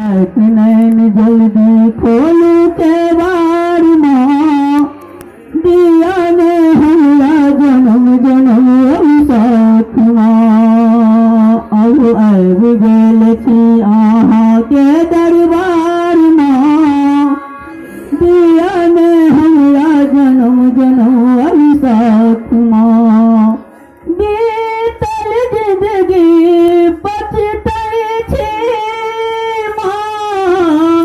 नैन जल्दी खोलू केवाड़ माँ, दिया ने हमरा जन्म जन्म साथ माँ। अब गेल छी अहाँ के दरबार माँ, दिया ने हमरा जन्म जन्म साथ माँ। बीतल जिंदगी पछतै छी माँ,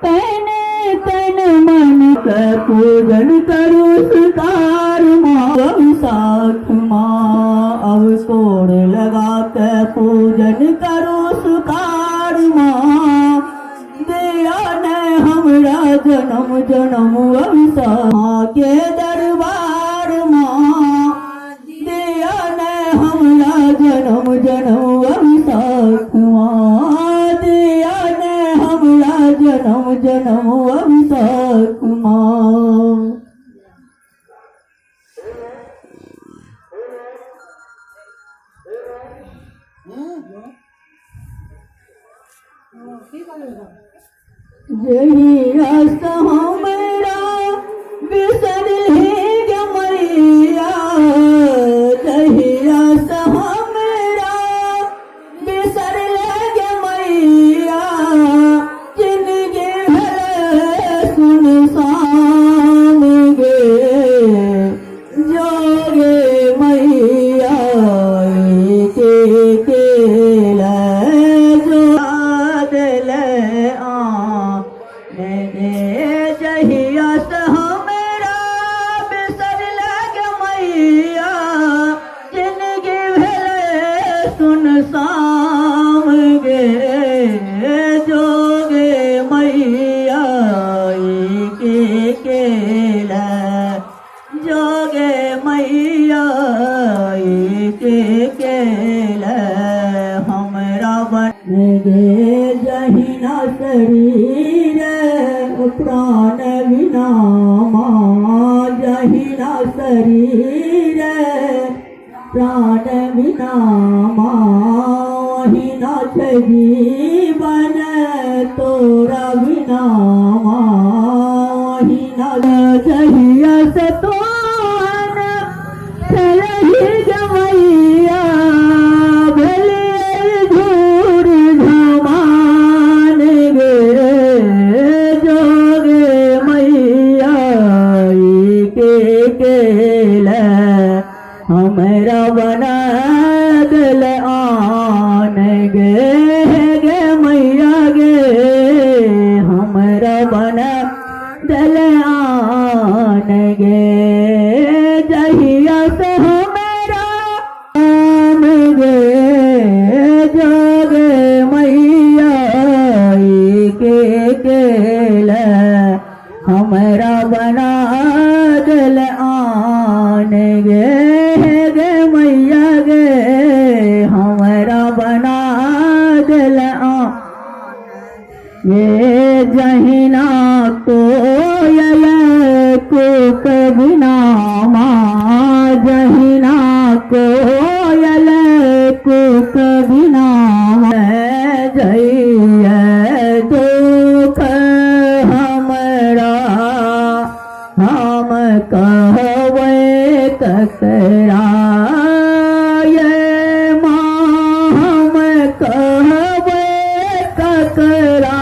तैने तन मन के पूजन करू स्वीकार माँ साथ माँ। अब सोड़ लगा के पूजन करू स्वीकार माँ, दिया ने हमरा जन्म जन्म अभिषेक के दरबार माँ, दिया ने हमरा जन्म जन्म अभिषेक माँ, दिया ने हमरा जन्म जन्म अभिषेक माँ। यही रास्ता हमरा बिसर गे मैया, यही रास्ता हमरा बिसर गे मैया। जिंदगी भले सुनसान गे, जोगे मैया के जहिया से हमरा बिसर लग मैया, जिंदगी भेले सुनसान गे, जोगे मैया के जोगे मैया के हमरा बन गे जहिना शरीर प्राण बिना माँ, जहिना शरीर प्राण बिना माँ, हिना छै जीवन तोरा बिना माँ। हिना जहिया से तो चलही गमैया, भले झूर झमान गे, जोगे मैया के हमरा बना दिल आन गे मैया गे, हमरा बना दिल आन गे। जहिया से हमरा आन गे, जोगे मैया के हमरा बना दिल आन गे मैया गे, हमरा बना दिल आन। ये जहिना कोयल कूक बिना माँ, जहिना कोयल कूक बिना जइया दुख हमरा हम कहबै ककरा, ये माँ हम कहबै ककरा,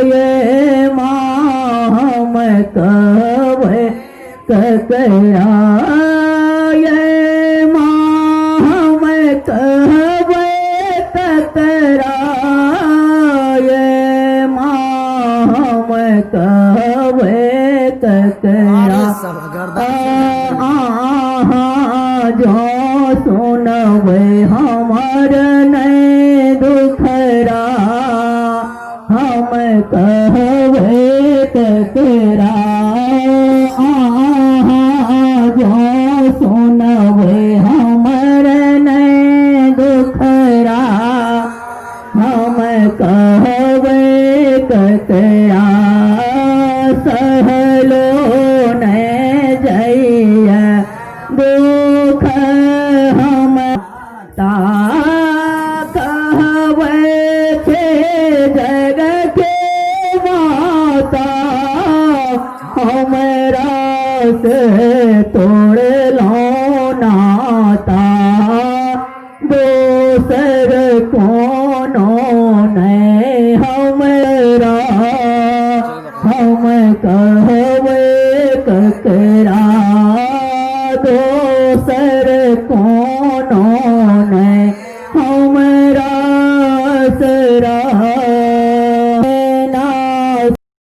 ये माँ हम कहबै ककरा, ये माँ हम कहबै ककरा, ये माँ हम कहबै ककरा। जो सुनबै हमर नहीं दुखरा, हम कहबै ककरा। जो सुनबै हमर नहीं दुखरा, हम कहबै ककरा। सहलो नहीं जइया दुख हम ता हमरा से तोड़ लो नाता दोसर को